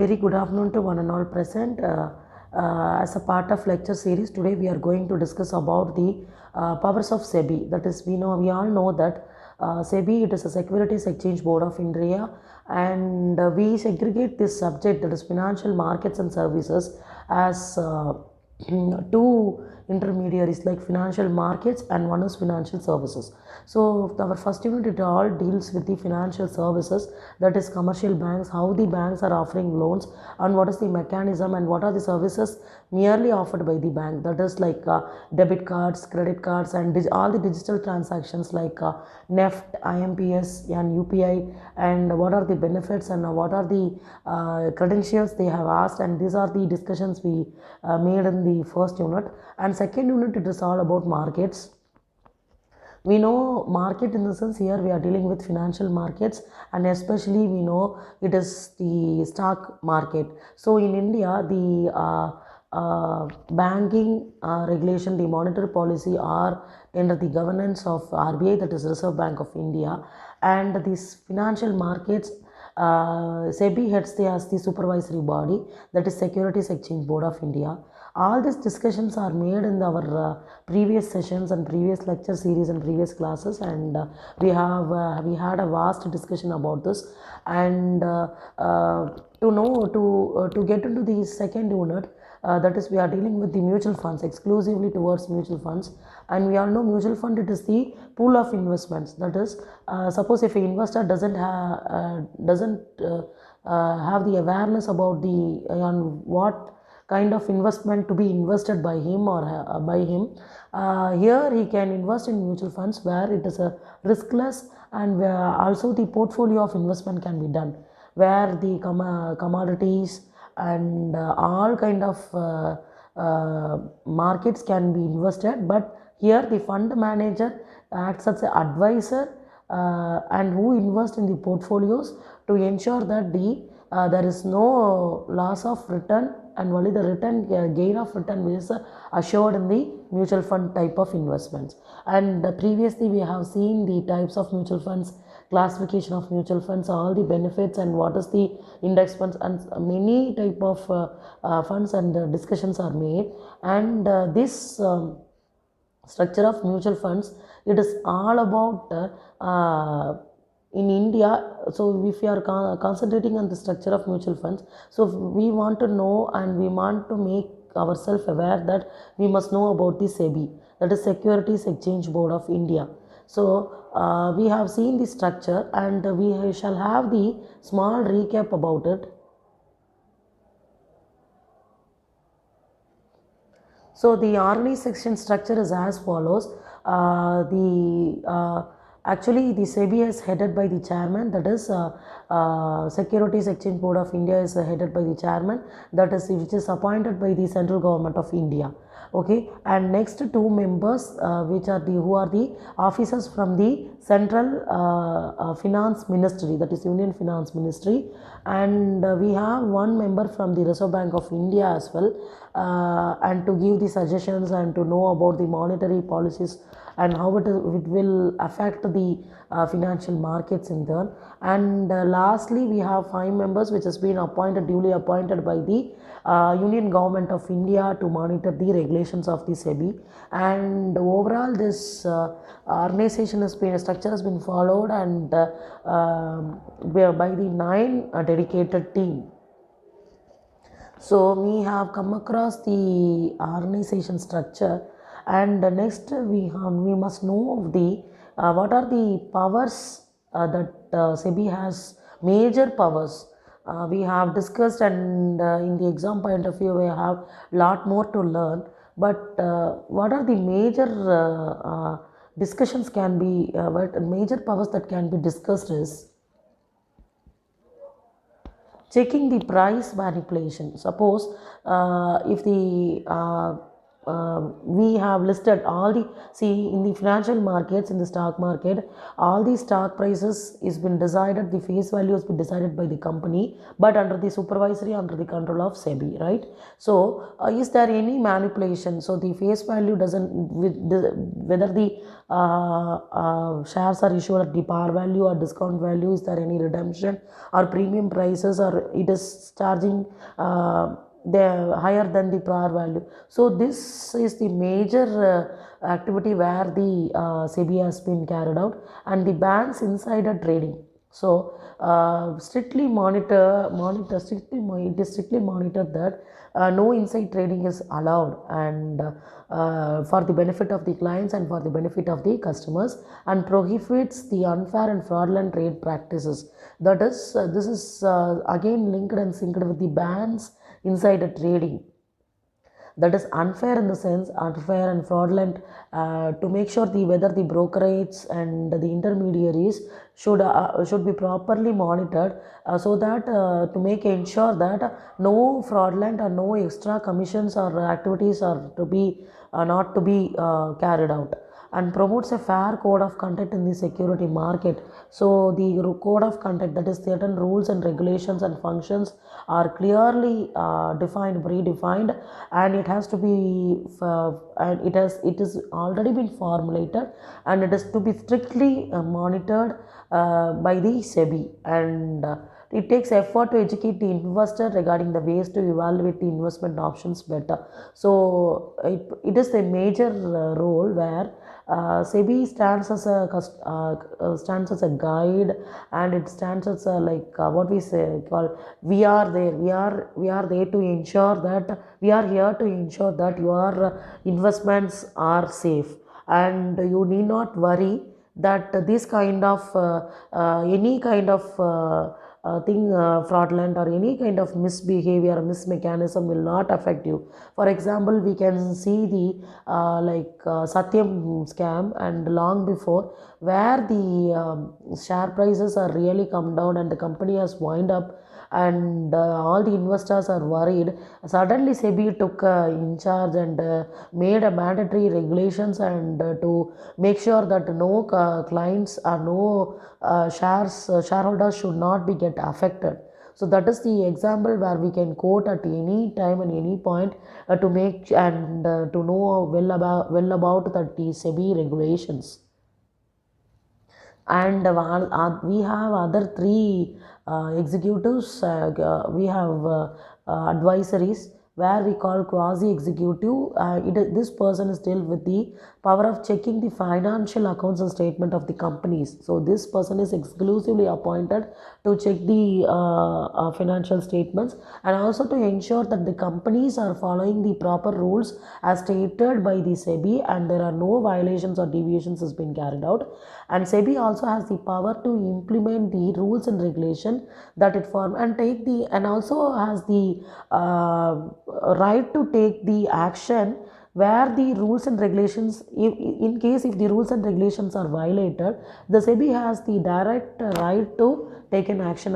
very good afternoon to one and all present. As a part of lecture series, today we are going to discuss about the powers of SEBI. That is, we all know that SEBI, it is a Securities Exchange Board of India, and we segregate this subject, that is financial markets and services, as two intermediaries, like financial markets and one is financial services. So our first unit, it all deals with the financial services, that is commercial banks, how the banks are offering loans, and what is the mechanism and what are the services merely offered by the bank, that is like debit cards, credit cards, and all the digital transactions like NEFT, IMPS and UPI, and what are the benefits and what are the credentials they have asked, and these are the discussions we made in the first unit. And second unit, it is all about markets. We know market in the sense, here we are dealing with financial markets, and especially we know it is the stock market. So in India, the banking regulation, the monetary policy are under the governance of RBI, that is Reserve Bank of India, and these financial markets, SEBI heads as the supervisory body, that is Securities Exchange Board of India. All these discussions are made in our previous sessions and previous lecture series and previous classes, and we had a vast discussion about this. And to get into the second unit, that is, we are dealing with the mutual funds, exclusively towards mutual funds. And we all know mutual fund, it is the pool of investments. That is, suppose if an investor doesn't have the awareness about the on what kind of investment to be invested by him or here he can invest in mutual funds, where it is a riskless, and where also the portfolio of investment can be done, where the commodities and all kind of markets can be invested. But here the fund manager acts as an advisor and who invest in the portfolios to ensure that there is no loss of return, and only the gain of return is assured in the mutual fund type of investments. And previously we have seen the types of mutual funds, classification of mutual funds, all the benefits, and what is the index funds, and many type of funds, and discussions are made. And this structure of mutual funds, it is all about in India. So if we are concentrating on the structure of mutual funds, so we want to know and we want to make ourselves aware that we must know about the SEBI, that is Securities Exchange Board of India. So we have seen the structure, and we shall have the small recap about it. So the organization structure is as follows. Actually, the SEBI is headed by the chairman, that is Securities Exchange Board of India is headed by the chairman, that is, which is appointed by the central government of India. Okay, and next two members, who are the officers from the central finance ministry, that is Union Finance Ministry, and we have one member from the Reserve Bank of India as well, and to give the suggestions and to know about the monetary policies and how it will affect the financial markets in turn. And lastly, we have 5 members which has been duly appointed by the Union Government of India to monitor the regulations of the SEBI. And overall, this organization structure has been followed, and by the 9 dedicated team. So we have come across the organization structure, and next we must know the what are the powers that SEBI has, major powers. We have discussed, and in the exam point of view we have lot more to learn, but what are the major discussions can be, what major powers that can be discussed is checking the price manipulation. Suppose if the we have listed all the, see, in the financial markets, in the stock market, all the stock prices is been decided, the face value has been decided by the company, but under the supervisory, under the control of SEBI, right? So is there any manipulation? So the face value doesn't, whether the shares are issued at the par value or discount value, is there any redemption or premium prices, or it is charging the higher than the par value? So this is the major activity where the SEBI has been carried out, and the bans insider trading. So strictly it is strictly monitored that no inside trading is allowed, and for the benefit of the clients and for the benefit of the customers, and prohibits the unfair and fraudulent trade practices. That is, this is again linked and synced with the bans insider trading. That is unfair in the sense, unfair and fraudulent, to make sure the whether the brokerages and the intermediaries should be properly monitored, so that to make ensure that no fraudulent or no extra commissions or activities are to be not to be carried out, and promotes a fair code of conduct in the security market. So the code of conduct, that is certain rules and regulations and functions, are clearly defined, predefined, and it has to be and it is already been formulated, and it is to be strictly monitored by the SEBI, and it takes effort to educate the investor regarding the ways to evaluate the investment options better. So it is a major role where SEBI stands as a guide, and it stands as a, like what we say called, we are there, we are there to ensure that, we are here to ensure that your investments are safe, and you need not worry that this kind of any kind of thing, fraudulent or any kind of misbehavior, mismechanism will not affect you. For example, we can see the Satyam scam, and long before, where the share prices are really come down and the company has wind up, and all the investors are worried. Suddenly SEBI took in charge and made a mandatory regulations, and to make sure that no clients or no shareholders should not be get affected. So that is the example where we can quote at any time and any point to make and to know well about that the SEBI regulations. And we have other three executives, we have advisories, where we call quasi-executive. This person is still with the power of checking the financial accounts and statement of the companies. So this person is exclusively appointed to check the financial statements, and also to ensure that the companies are following the proper rules as stated by the SEBI, and there are no violations or deviations has been carried out. And SEBI also has the power to implement the rules and regulation that it form, and take the, and also has the right to take the action where the rules and regulations, in case if the rules and regulations are violated, the SEBI has the direct right to take an action